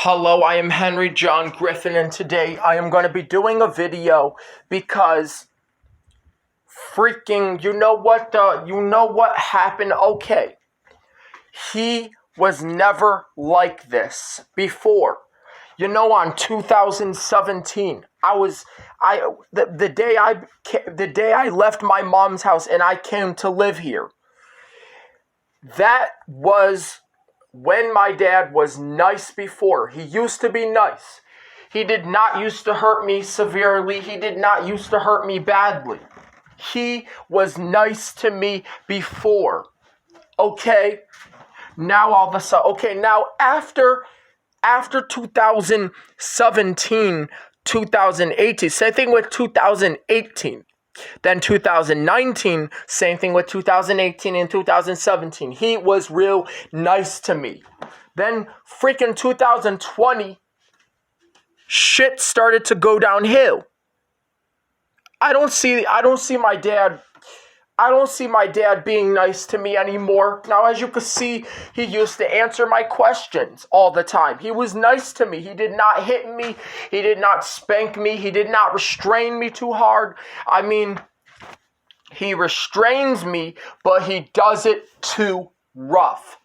Hello, I am Henry John Griffin, and today I am going to be doing a video because freaking, you know what happened? Okay, he was never like this before. On 2017, the day I left my mom's house and I came to live here. That was when my dad was nice before. He used to be nice. He did not used to hurt me severely. He did not used to hurt me badly. He was nice to me before. Okay? Now all of a sudden, now after 2017, 2018, same thing with 2018. Then 2019, same thing with 2018 and 2017. He was real nice to me. Then freaking 2020, shit started to go downhill. I don't see my dad being nice to me anymore. Now, as you can see, he used to answer my questions all the time. He was nice to me. He did not hit me. He did not spank me. He did not restrain me too hard. I mean, he restrains me, but he does it too rough.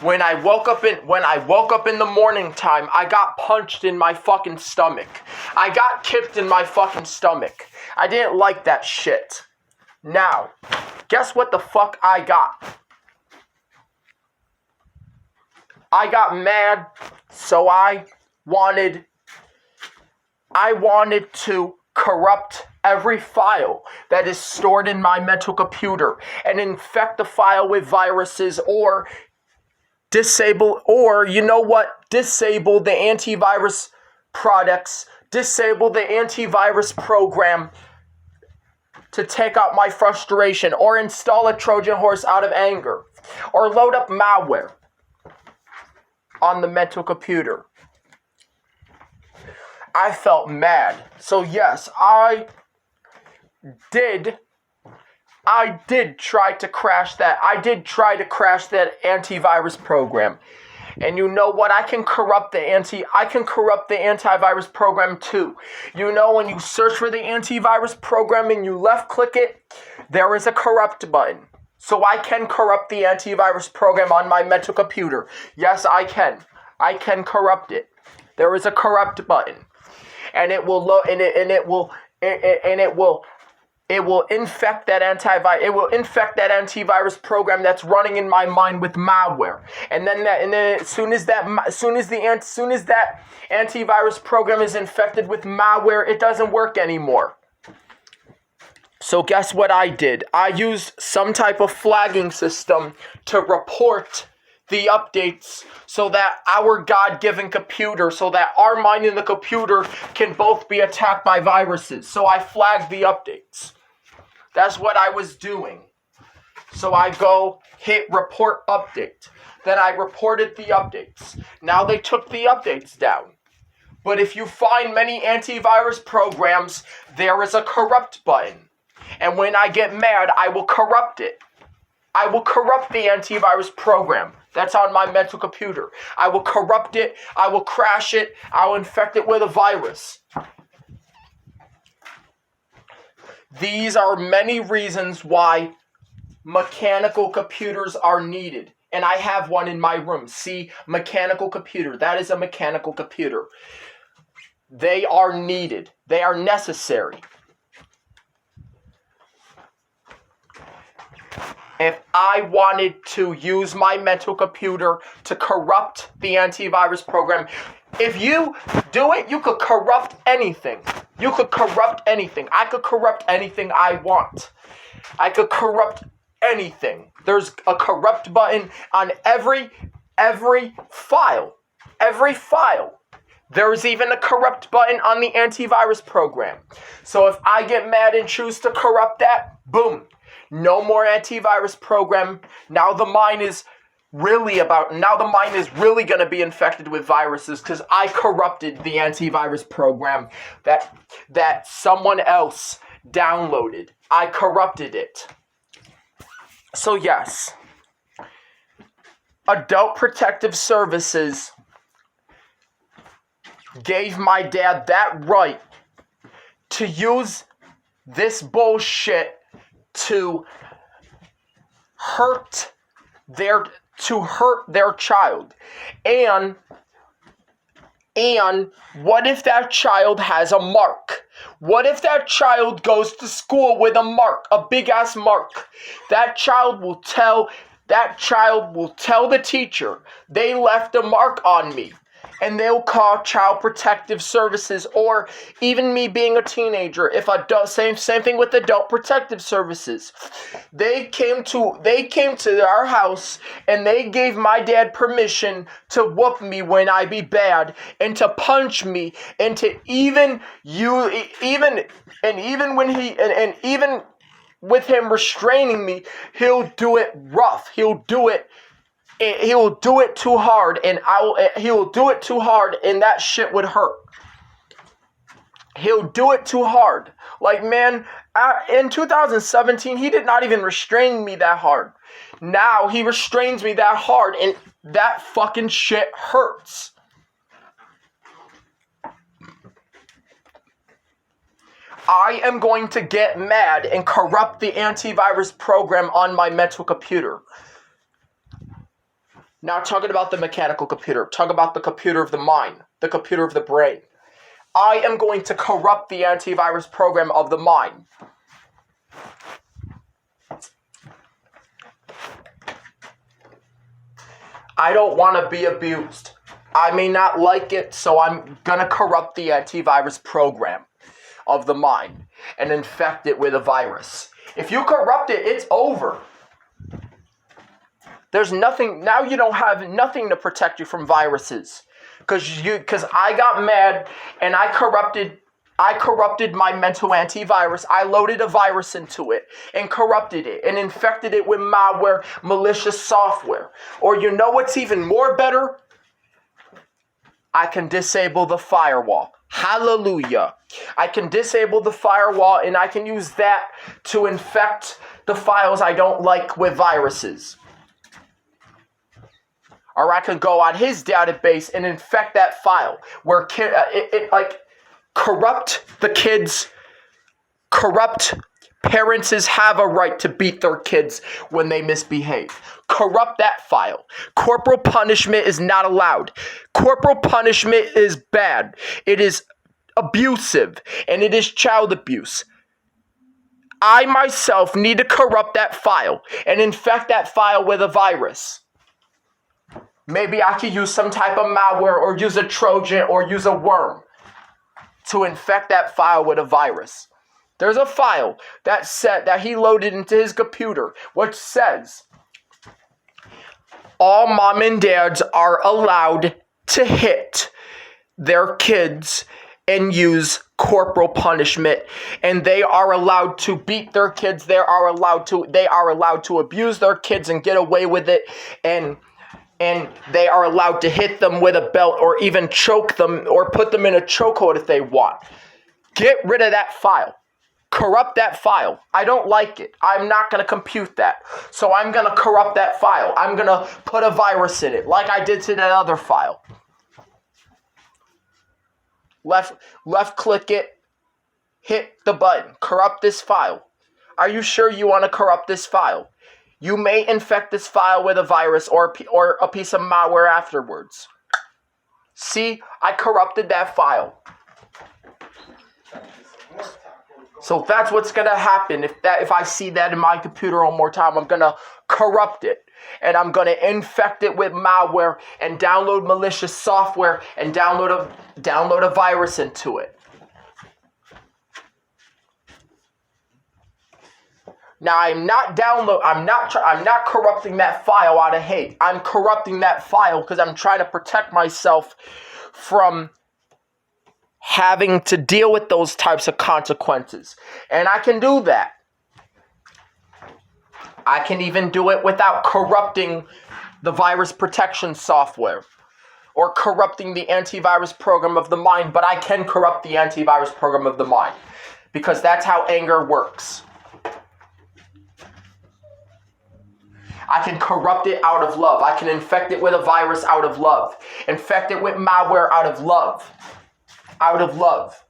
When I woke up in the morning time, I got punched in my fucking stomach. I got kicked in my fucking stomach. I didn't like that shit. Now, guess what the fuck I got? I got mad, so I wanted to corrupt every file that is stored in my mental computer and infect the file with viruses or disable the antivirus products, disable the antivirus program to take out my frustration, or install a Trojan horse out of anger, or load up malware on the mental computer. I felt mad. So yes, I did try to crash that. I did try to crash that antivirus program. And you know what? I can corrupt the antivirus program too. When you search for the antivirus program and you left click it, there is a corrupt button. So I can corrupt the antivirus program on my mental computer. Yes, I can. I can corrupt it. There is a corrupt button. And it will it will infect that antivirus program that's running in my mind with malware. And then as soon as that antivirus program is infected with malware, it doesn't work anymore. So guess what I did? I used some type of flagging system to report the updates so that our God-given computer, so that our mind and the computer can both be attacked by viruses. So I flagged the updates. That's what I was doing. So I go hit report update. Then I reported the updates. Now they took the updates down. But if you find many antivirus programs, there is a corrupt button. And when I get mad, I will corrupt it. I will corrupt the antivirus program that's on my mental computer. I will corrupt it. I will crash it. I will infect it with a virus. These are many reasons why mechanical computers are needed. And I have one in my room. See, mechanical computer. That is a mechanical computer. They are needed. They are necessary. If I wanted to use my mental computer to corrupt the antivirus program, if you do it, you could corrupt anything. You could corrupt anything. I could corrupt anything I want. I could corrupt anything. There's a corrupt button on every file. Every file. There's even a corrupt button on the antivirus program. So if I get mad and choose to corrupt that, boom. No more antivirus program. Now the mind is really going to be infected with viruses because I corrupted the antivirus program that someone else downloaded. I corrupted it. So yes, Adult Protective Services gave my dad that right to use this bullshit to hurt their child. And what if that child has a mark? What if that child goes to school with a mark, a big ass mark? That child will tell the teacher they left a mark on me. And they'll call Child Protective Services, or even me being a teenager, same thing with Adult Protective Services. They came to our house and they gave my dad permission to whoop me when I be bad, and to punch me, and to even with him restraining me, he'll do it rough. He'll do it too hard, and he'll do it too hard, and that shit would hurt. He'll do it too hard. Like, man, in 2017, he did not even restrain me that hard. Now he restrains me that hard, and that fucking shit hurts. I am going to get mad and corrupt the antivirus program on my mental computer. Not talking about the mechanical computer. Talk about the computer of the mind. The computer of the brain. I am going to corrupt the antivirus program of the mind. I don't want to be abused. I may not like it, so I'm going to corrupt the antivirus program of the mind and infect it with a virus. If you corrupt it, it's over. There's nothing, now you don't have nothing to protect you from viruses. Because I got mad and I corrupted my mental antivirus. I loaded a virus into it and corrupted it and infected it with malware, malicious software. Or you know what's even more better? I can disable the firewall. Hallelujah. I can disable the firewall, and I can use that to infect the files I don't like with viruses. Or I can go on his database and infect that file where corrupt the kids. Corrupt parents have a right to beat their kids when they misbehave. Corrupt that file. Corporal punishment is not allowed. Corporal punishment is bad. It is abusive, and it is child abuse. I myself need to corrupt that file and infect that file with a virus. Maybe I could use some type of malware, or use a Trojan, or use a worm to infect that file with a virus. There's a file that he loaded into his computer, which says all mom and dads are allowed to hit their kids and use corporal punishment, and they are allowed to beat their kids. They are allowed to abuse their kids and get away with it, and they are allowed to hit them with a belt, or even choke them, or put them in a chokehold if they want. Get rid of that file. Corrupt that file. I don't like it. I'm not going to compute that. So I'm going to corrupt that file. I'm going to put a virus in it, like I did to that other file. Left click it. Hit the button. Corrupt this file. Are you sure you want to corrupt this file? You may infect this file with a virus or a piece of malware afterwards. See, I corrupted that file. So that's what's going to happen if I see that in my computer one more time. I'm going to corrupt it, and I'm going to infect it with malware and download malicious software and download a virus into it. Now I'm not corrupting that file out of hate. I'm corrupting that file because I'm trying to protect myself from having to deal with those types of consequences. And I can do that. I can even do it without corrupting the virus protection software or corrupting the antivirus program of the mind, but I can corrupt the antivirus program of the mind because that's how anger works. I can corrupt it out of love. I can infect it with a virus out of love. Infect it with malware out of love. out of love.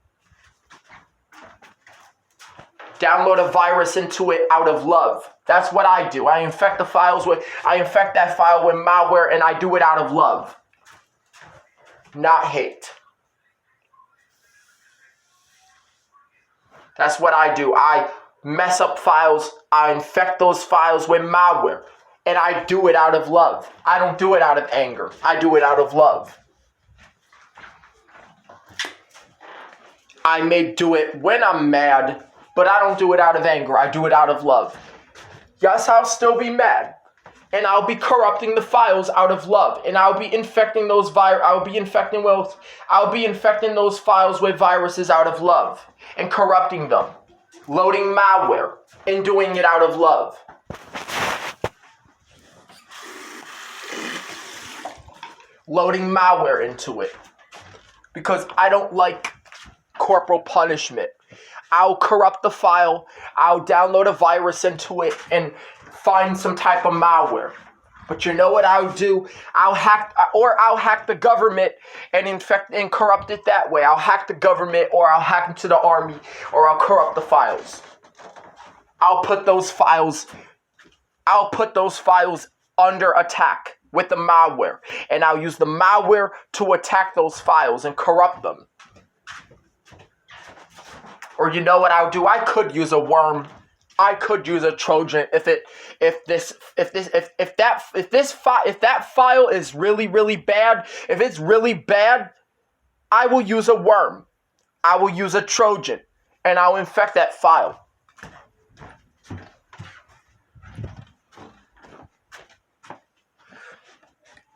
Download a virus into it out of love. That's what I do. I infect that file with malware, and I do it out of love, not hate. That's what I do. I mess up files. I infect those files with malware, and I do it out of love. I don't do it out of anger. I do it out of love. I may do it when I'm mad, but I don't do it out of anger. I do it out of love. Yes, I'll still be mad, and I'll be corrupting the files out of love, and I'll be infecting those I'll be infecting those files with viruses out of love, and corrupting them, loading malware, and doing it out of love. Loading malware into it, because I don't like corporal punishment. I'll corrupt the file, I'll download a virus into it, and find some type of malware. But you know what I'll do? I'll hack the government and infect and corrupt it that way. I'll hack the government, or I'll hack into the army, or I'll corrupt the files. I'll put those files under attack with the malware, and I'll use the malware to attack those files and corrupt them. Or you know what I'll do? I could use a worm. I could use a Trojan if that file is really bad. If it's really bad, I will use a worm. I will use a Trojan, and I'll infect that file.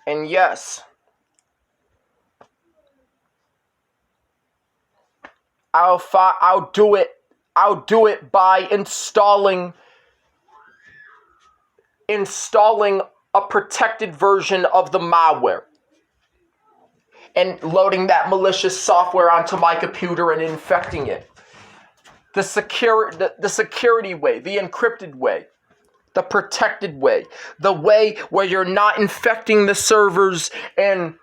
And yes, I'll do it by installing a protected version of the malware and loading that malicious software onto my computer and infecting it. The security way, the encrypted way, the protected way, the way where you're not infecting the servers and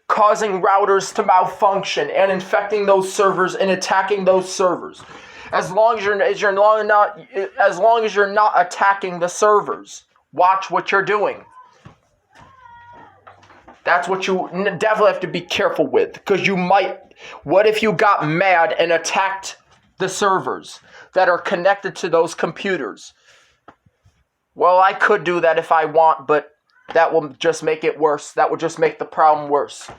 causing routers to malfunction and infecting those servers and attacking those servers. As long as you're not attacking the servers, watch what you're doing. That's what you definitely have to be careful with, because what if you got mad and attacked the servers that are connected to those computers? Well, I could do that if I want, but that will just make it worse. That will just make the problem worse.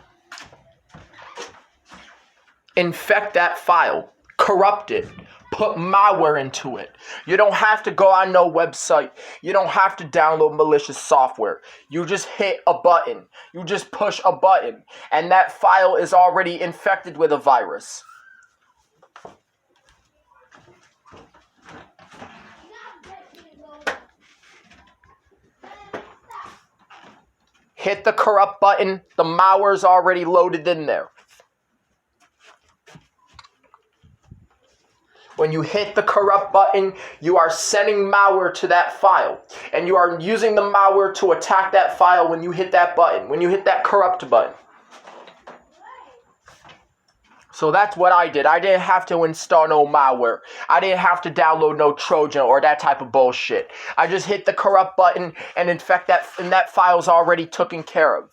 Infect that file. Corrupt it. Put malware into it. You don't have to go on no website. You don't have to download malicious software. You just hit a button. You just push a button, and that file is already infected with a virus. Hit the corrupt button. The malware's already loaded in there. When you hit the corrupt button, you are sending malware to that file. And you are using the malware to attack that file when you hit that button, when you hit that corrupt button. So that's what I did. I didn't have to install no malware. I didn't have to download no Trojan or that type of bullshit. I just hit the corrupt button and infect that, and that file's already taken care of.